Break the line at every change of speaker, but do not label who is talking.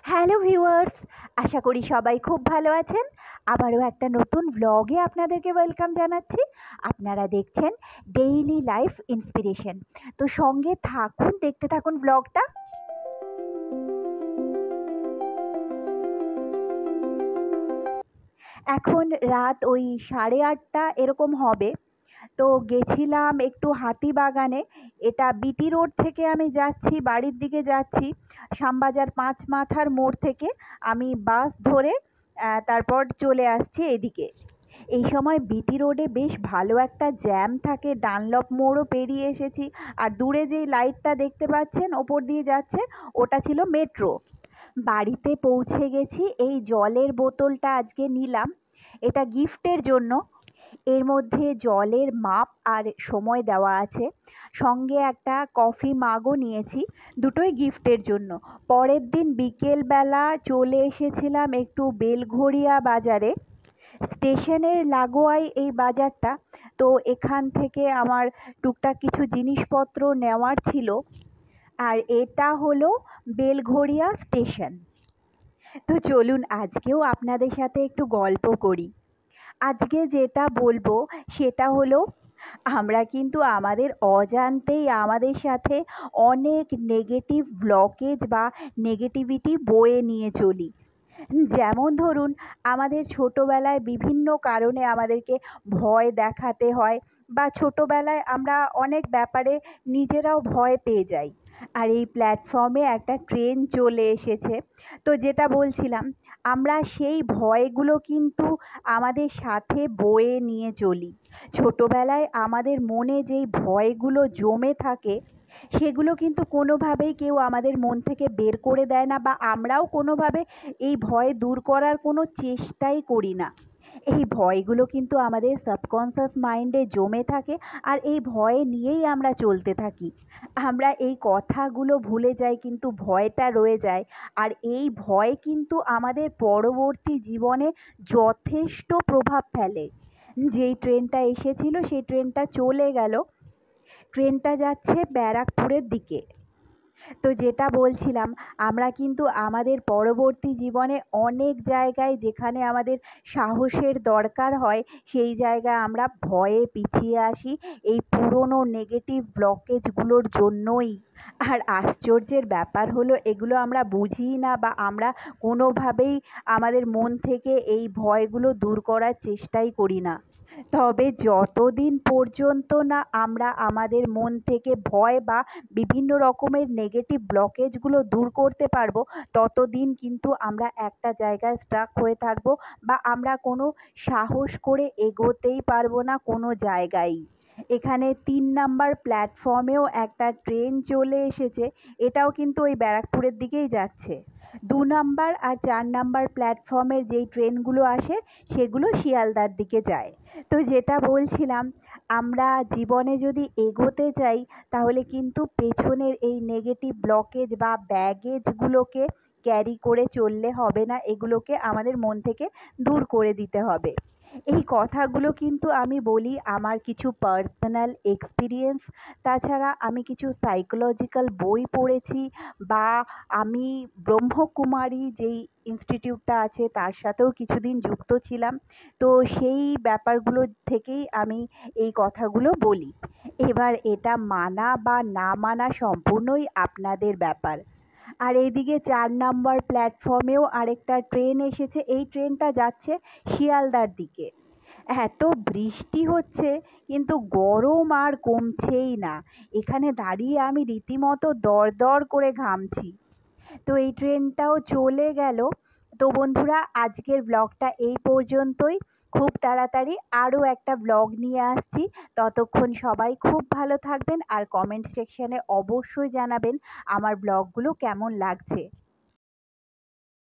Hello viewers, আশা করি সবাই খুব ভালো আছেন। আবারও একটা নতুন ব্লগে আপনাদেরকে ওয়েলকাম জানাচ্ছি। আপনারা দেখছেন ডেইলি লাইফ ইন্সপিরেশন। তো সঙ্গে থাকুন, দেখতে থাকুন ব্লগটা। এখন রাত ওই 8:30 এরকম হবে। তো গেছিলাম একটু হাতিবাগানে। এটা বিটি রোড থেকে আমি যাচ্ছি, বাড়ির দিকে যাচ্ছি। শ্যামবাজার 5 মাথার মোড় থেকে আমি বাস ধরে তারপর চলে আসছি এদিকে। এই সময় বিটি রোডে বেশ ভালো একটা জ্যাম থাকে, ডানলপ মোড়ও পেরিয়ে এসেছি। আর দূরে যেই লাইটটা দেখতে পাচ্ছেন ওপর দিয়ে যাচ্ছে, ওটা ছিল মেট্রো। বাড়িতে পৌঁছে গেছি। এই জলের বোতলটা আজকে নিলাম, এটা গিফটের জন্য। এর মধ্যে জলের মাপ আর সময় দেওয়া আছে। সঙ্গে একটা কফি মাগও নিয়েছি, দুটোই গিফটের জন্য। পরের দিন বিকেলবেলা চলে এসেছিলাম একটু বেলঘড়িয়া বাজারে। স্টেশনের লাগোয়াই এই বাজারটা। তো এখান থেকে আমার টুকটাক কিছু জিনিসপত্র নেওয়ার ছিল। আর এটা হলো বেলঘড়িয়া স্টেশন। তো চলুন আজকেও আপনাদের সাথে একটু গল্প করি। আজকে যেটা বলবো সেটা হলো, আমরা কিন্তু আমাদের অজান্তেই আমাদের সাথে অনেক নেগেটিভ ব্লকেজ বা নেগেটিভিটি বয়ে নিয়ে চলি। যেমন ধরুন, আমাদের ছোটোবেলায় বিভিন্ন কারণে আমাদেরকে ভয় দেখাতে হয়, বা ছোটোবেলায় আমরা অনেক ব্যাপারে নিজেরাও ভয় পেয়ে যাই। আর এই প্ল্যাটফর্মে একটা ট্রেন চলে এসেছে। তো যেটা বলছিলাম, আমরা সেই ভয়গুলো কিন্তু আমাদের সাথে বয়ে নিয়ে চলি। ছোটোবেলায় আমাদের মনে যেই ভয়গুলো জমে থাকে, সেগুলো কিন্তু কোনোভাবেই কেউ আমাদের মন থেকে বের করে দেয় না, বা আমরাও কোনোভাবে এই ভয় দূর করার কোনো চেষ্টাই করি না। এই ভয়গুলো কিন্তু আমাদের সাবকনসিয়াস মাইন্ডে জমে থাকে, আর এই ভয় নিয়েই আমরা চলতে থাকি। আমরা এই কথাগুলো ভুলে যাই, কিন্তু ভয়টা রয়ে যায়। আর এই ভয় কিন্তু আমাদের পরবর্তী জীবনে যথেষ্ট প্রভাব ফেলে। যেই ট্রেনটা এসেছিল সেই ট্রেনটা চলে গেল। ট্রেনটা যাচ্ছে ব্যারাকপুরের দিকে। তো যেটা বলছিলাম, আমরা কিন্তু আমাদের পরবর্তী জীবনে অনেক জায়গায় যেখানে আমাদের সাহসের দরকার হয়, সেই জায়গায় আমরা ভয়ে পিছিয়ে আসি, এই পুরনো নেগেটিভ ব্লকেজগুলোর জন্যই। আর আশ্চর্যের ব্যাপার হলো, এগুলো আমরা বুঝিই না, বা আমরা কোনোভাবেই আমাদের মন থেকে এই ভয়গুলো দূর করার চেষ্টাই করি না। তবে যতদিন পর্যন্ত না আমরা আমাদের মন থেকে ভয় বা বিভিন্ন রকমের নেগেটিভ ব্লকেজগুলো দূর করতে পারবো, ততদিন কিন্তু আমরা একটা জায়গায় স্টাক হয়ে থাকবো, বা আমরা কোনো সাহস করে এগোতেই পারবো না কোনো জায়গায়। এখানে 3 নাম্বার প্ল্যাটফর্মেও একটা ট্রেন চলে এসেছে। এটাও কিন্তু ওই ব্যারাকপুরের দিকেই যাচ্ছে। 2 নাম্বার আর 4 নাম্বার প্ল্যাটফর্মের যেই ট্রেনগুলো আসে, সেগুলো শিয়ালদার দিকে যায়। তো যেটা বলছিলাম, আমরা জীবনে যদি এগোতে চাই, তাহলে কিন্তু পেছনের এই নেগেটিভ ব্লকেজ বা ব্যাগেজগুলোকে ক্যারি করে চললে হবে না, এগুলোকে আমাদের মন থেকে দূর করে দিতে হবে। এই কথাগুলো কিন্তু আমি বলি আমার কিছু পার্সোনাল এক্সপিরিয়েন্স। তাছাড়া আমি কিছু সাইকোলজিক্যাল বই পড়েছি, বা আমি ব্রহ্মকুমারী যেই ইনস্টিটিউটটা আছে তার সাথেও কিছুদিন যুক্ত ছিলাম। তো সেই ব্যাপারগুলো থেকেই আমি এই কথাগুলো বলি। এবার এটা মানা বা না মানা সম্পূর্ণই আপনাদের ব্যাপার। আর এইদিকে 4 নাম্বার প্ল্যাটফর্মেও আরেকটা ট্রেন এসেছে। এই ট্রেনটা যাচ্ছে শিয়ালদার দিকে। এত বৃষ্টি হচ্ছে, কিন্তু গরম আর কমছেই না। এখানে দাঁড়িয়ে আমি রীতিমতো দরদর করে ঘামছি। তো এই ট্রেনটাও চলে গেল। তো বন্ধুরা, আজকের ব্লগটা এই পর্যন্তই। খুব তাড়াতাড়ি আরও একটা ব্লগ নিয়ে আসছি। ততক্ষণ সবাই খুব ভালো থাকবেন, আর কমেন্ট সেকশানে অবশ্যই জানাবেন আমার ব্লগগুলো কেমন লাগছে।